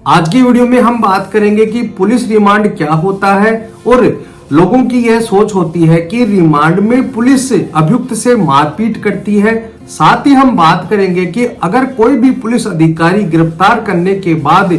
आज की वीडियो में हम बात करेंगे कि पुलिस रिमांड क्या होता है और लोगों की यह सोच होती है कि रिमांड में पुलिस अभियुक्त से मारपीट करती है। साथ ही हम बात करेंगे कि अगर कोई भी पुलिस अधिकारी गिरफ्तार करने के बाद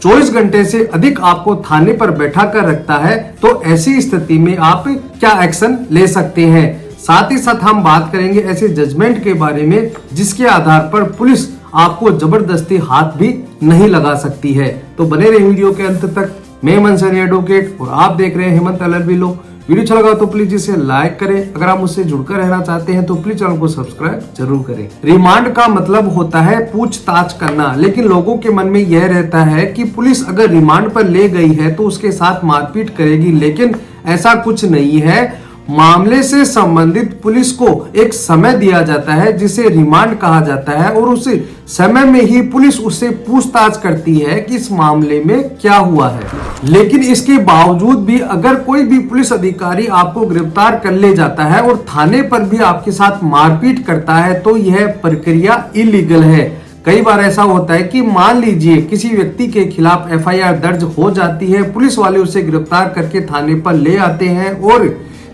24 घंटे से अधिक आपको थाने पर बैठा कर रखता है तो ऐसी स्थिति में आप क्या एक्शन ले सकते हैं। साथ ही साथ हम बात करेंगे ऐसे जजमेंट के बारे में जिसके आधार पर पुलिस आपको जबरदस्ती हाथ भी नहीं लगा सकती है। तो बने रहे वीडियो के अंत तक। मैं हेमंत सैनी एडवोकेट और आप देख रहे हैं हेमंत LLB लॉ। वीडियो अच्छा लगा तो प्लीज इसे लाइक करें। अगर आप मुझसे जुड़कर रहना चाहते हैं तो प्लीज चैनल को सब्सक्राइब जरूर करें। रिमांड का मतलब होता है पूछताछ करना, लेकिन लोगों के मन में यह रहता है कि पुलिस अगर रिमांड पर ले गई है तो उसके साथ मारपीट करेगी, लेकिन ऐसा कुछ नहीं है। मामले से संबंधित पुलिस को एक समय दिया जाता है जिसे रिमांड कहा जाता है और उस समय में ही पुलिस उससे पूछताछ करती है कि इस मामले में क्या हुआ है। लेकिन इसके बावजूद भी अगर कोई भी पुलिस अधिकारी आपको गिरफ्तार कर ले जाता है और थाने पर भी आपके साथ मारपीट करता है तो यह प्रक्रिया इलीगल है। कई बार ऐसा होता है कि मान लीजिए किसी व्यक्ति के खिलाफ FIR दर्ज हो जाती है, पुलिस वाले उसे गिरफ्तार करके थाने पर ले आते हैं और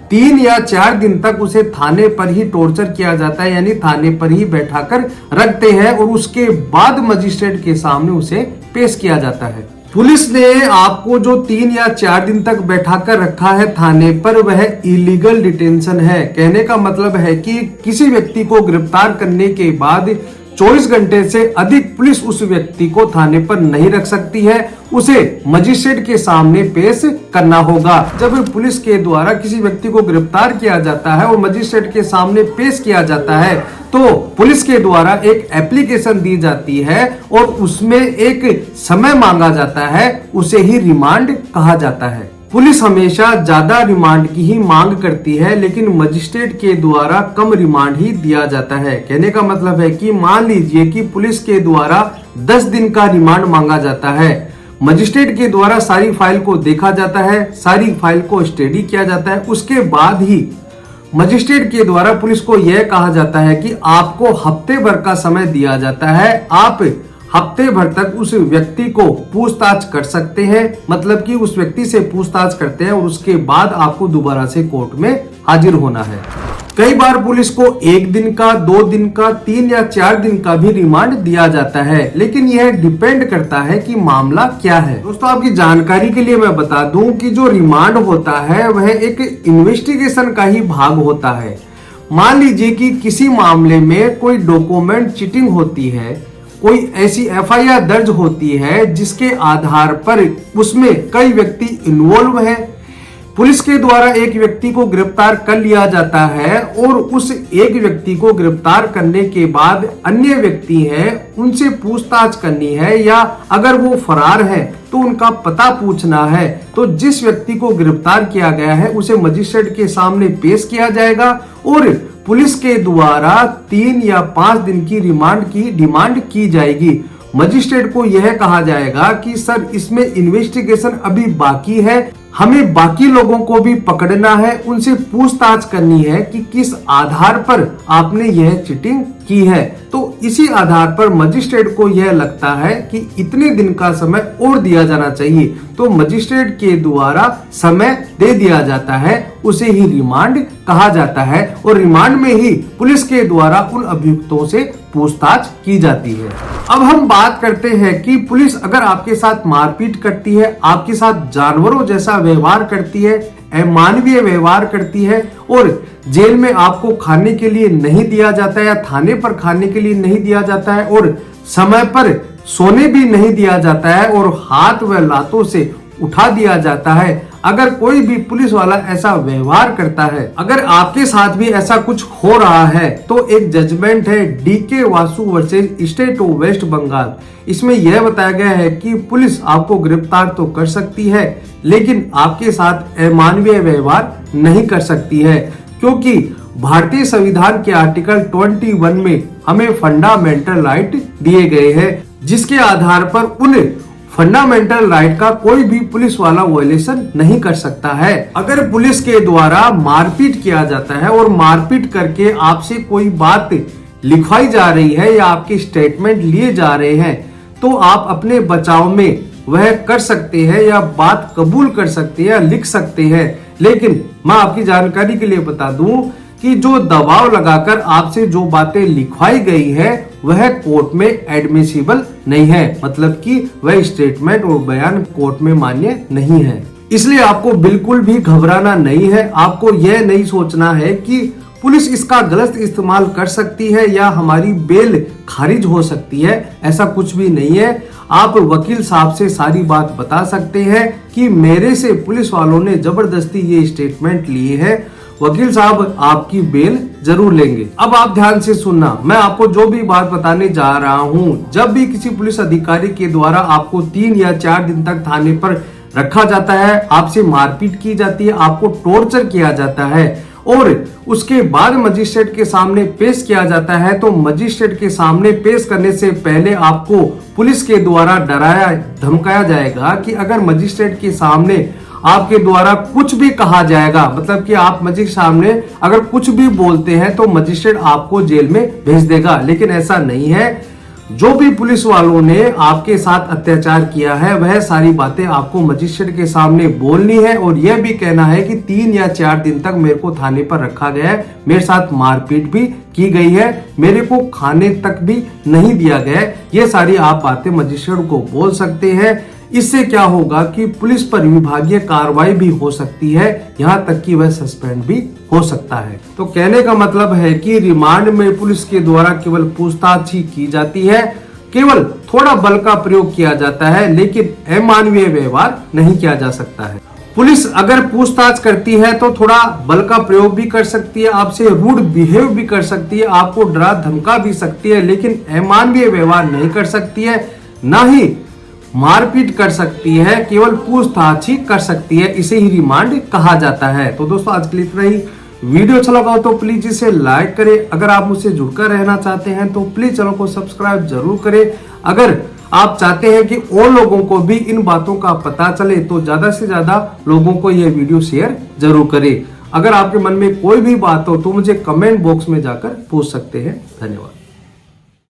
3 या 4 दिन तक उसे थाने पर ही टॉर्चर किया जाता है, यानी थाने पर ही बैठाकर रखते हैं और उसके बाद मजिस्ट्रेट के सामने उसे पेश किया जाता है। पुलिस ने आपको जो 3 या 4 दिन तक बैठाकर रखा है थाने पर, वह इलीगल डिटेंशन है। कहने का मतलब है कि किसी व्यक्ति को गिरफ्तार करने के बाद 24 घंटे से अधिक पुलिस उस व्यक्ति को थाने पर नहीं रख सकती है, उसे मजिस्ट्रेट के सामने पेश करना होगा। जब पुलिस के द्वारा किसी व्यक्ति को गिरफ्तार किया जाता है और मजिस्ट्रेट के सामने पेश किया जाता है तो पुलिस के द्वारा एक एप्लीकेशन दी जाती है और उसमें एक समय मांगा जाता है, उसे ही रिमांड कहा जाता है। पुलिस हमेशा ज्यादा रिमांड की ही मांग करती है, लेकिन मजिस्ट्रेट के द्वारा कम रिमांड ही दिया जाता है। कहने का मतलब है कि मान लीजिए कि पुलिस के द्वारा 10 दिन का रिमांड मांगा जाता है, मजिस्ट्रेट के द्वारा सारी फाइल को देखा जाता है, सारी फाइल को स्टडी किया जाता है, उसके बाद ही मजिस्ट्रेट के द्वारा पुलिस को यह कहा जाता है कि आपको हफ्ते भर का समय दिया जाता है, आप हफ्ते भर तक उस व्यक्ति को पूछताछ कर सकते हैं। मतलब कि उस व्यक्ति से पूछताछ करते हैं और उसके बाद आपको दोबारा से कोर्ट में हाजिर होना है। कई बार पुलिस को 1 दिन का, 2 दिन का, 3 या 4 दिन का भी रिमांड दिया जाता है, लेकिन यह डिपेंड करता है कि मामला क्या है। दोस्तों, आपकी जानकारी के लिए मैं बता दूं कि जो रिमांड होता है वह एक इन्वेस्टिगेशन का ही भाग होता है। मान लीजिए कि किसी मामले में कोई डॉक्यूमेंट चीटिंग होती है, कोई ऐसी FIR दर्ज होती है जिसके आधार पर उसमें कई व्यक्ति इन्वॉल्व हैं। पुलिस के द्वारा एक व्यक्ति को गिरफ्तार कर लिया जाता है और उस एक व्यक्ति को गिरफ्तार करने के बाद अन्य व्यक्ति हैं, उनसे पूछताछ करनी है या अगर वो फरार है तो उनका पता पूछना है। तो जिस व्यक्ति को गिरफ्तार किया गया है उसे मजिस्ट्रेट के सामने पेश किया जाएगा और पुलिस के द्वारा 3 या 5 दिन की रिमांड की डिमांड की जाएगी। मजिस्ट्रेट को यह कहा जाएगा कि सर, इसमें इन्वेस्टिगेशन अभी बाकी है, हमें बाकी लोगों को भी पकड़ना है, उनसे पूछताछ करनी है कि किस आधार पर आपने यह चीटिंग की है। तो इसी आधार पर मजिस्ट्रेट को यह लगता है कि इतने दिन का समय और दिया जाना चाहिए, तो मजिस्ट्रेट के द्वारा समय दे दिया जाता है, उसे ही रिमांड कहा जाता है और रिमांड में ही पुलिस के द्वारा उन अभियुक्तों से पूछताछ की जाती है। अब हम बात करते हैं कि पुलिस अगर आपके साथ मारपीट करती है, आपके साथ जानवरों जैसा व्यवहार करती है, अमानवीय व्यवहार करती है और जेल में आपको खाने के लिए नहीं दिया जाता है या थाने पर खाने के लिए नहीं दिया जाता है और समय पर सोने भी नहीं दिया जाता है और हाथ व लातों से उठा दिया जाता है, अगर कोई भी पुलिस वाला ऐसा व्यवहार करता है, अगर आपके साथ भी ऐसा कुछ हो रहा है तो एक जजमेंट है DK Vasu versus state of West Bengal. इसमें यह बताया गया है कि पुलिस आपको गिरफ्तार तो कर सकती है लेकिन आपके साथ अमानवीय व्यवहार नहीं कर सकती है, क्योंकि भारतीय संविधान के आर्टिकल 21 में हमें फंडामेंटल राइट दिए गए हैं जिसके आधार पर उन फंडामेंटल राइट का कोई भी पुलिस वाला वायलेशन नहीं कर सकता है। अगर पुलिस के द्वारा मारपीट किया जाता है और मारपीट करके आपसे कोई बात लिखवाई जा रही है या आपके स्टेटमेंट लिए जा रहे हैं तो आप अपने बचाव में वह कर सकते हैं या बात कबूल कर सकते हैं या लिख सकते हैं, लेकिन मैं आपकी जानकारी के लिए बता दूं कि जो दबाव लगाकर आपसे जो बातें लिखवाई गई है वह कोर्ट में एडमिसिबल नहीं है, मतलब कि वह स्टेटमेंट और बयान कोर्ट में मान्य नहीं है। इसलिए आपको बिल्कुल भी घबराना नहीं है। आपको यह नहीं सोचना है कि पुलिस इसका गलत इस्तेमाल कर सकती है या हमारी बेल खारिज हो सकती है, ऐसा कुछ भी नहीं है। आप वकील साहब से सारी बात बता सकते हैं कि मेरे से पुलिस वालों ने जबरदस्ती ये स्टेटमेंट लिए है, वकील साहब आपकी बेल जरूर लेंगे। अब आप ध्यान से सुनना, मैं आपको जो भी बात बताने जा रहा हूं, जब भी किसी पुलिस अधिकारी के द्वारा आपको 3 या 4 दिन तक थाने पर रखा जाता है, आपसे मारपीट की जाती है, आपको टॉर्चर किया जाता है और उसके बाद मजिस्ट्रेट के सामने पेश किया जाता है, तो मजिस्ट्रेट के सामने पेश करने से पहले आपको पुलिस के द्वारा डराया धमकाया जाएगा कि अगर मजिस्ट्रेट के सामने आपके द्वारा कुछ भी कहा जाएगा, मतलब कि आप मजिस्ट्रेट सामने अगर कुछ भी बोलते हैं तो मजिस्ट्रेट आपको जेल में भेज देगा। लेकिन ऐसा नहीं है। जो भी पुलिस वालों ने आपके साथ अत्याचार किया है वह सारी बातें आपको मजिस्ट्रेट के सामने बोलनी है और यह भी कहना है कि 3 या 4 दिन तक मेरे को थाने पर रखा गया है, मेरे साथ मारपीट भी की गई है, मेरे को खाने तक भी नहीं दिया गया है। ये सारी आप बातें मजिस्ट्रेट को बोल सकते हैं। इससे क्या होगा कि पुलिस पर विभागीय कार्रवाई भी हो सकती है, यहाँ तक कि वह सस्पेंड भी हो सकता है। तो कहने का मतलब है कि रिमांड में पुलिस के द्वारा केवल पूछताछ ही की जाती है, केवल थोड़ा बल का प्रयोग किया जाता है, लेकिन अमानवीय व्यवहार नहीं किया जा सकता है। पुलिस अगर पूछताछ करती है तो थोड़ा बल का प्रयोग भी कर सकती है, आपसे रूड बिहेव भी कर सकती है, आपको डरा धमका भी सकती है, लेकिन अमानवीय व्यवहार नहीं कर सकती है, ना ही मारपीट कर सकती है, केवल पूछताछ ही कर सकती है। इसे ही रिमांड कहा जाता है। तो दोस्तों आज के लिए इतना ही। वीडियो अच्छा लगा हो तो प्लीज इसे लाइक करें। अगर आप मुझसे जुड़कर रहना चाहते हैं तो प्लीज चैनल को सब्सक्राइब जरूर करें। अगर आप चाहते हैं कि और लोगों को भी इन बातों का पता चले तो ज्यादा से ज्यादा लोगों को यह वीडियो शेयर जरूर करें। अगर आपके मन में कोई भी बात हो तो मुझे कमेंट बॉक्स में जाकर पूछ सकते हैं। धन्यवाद।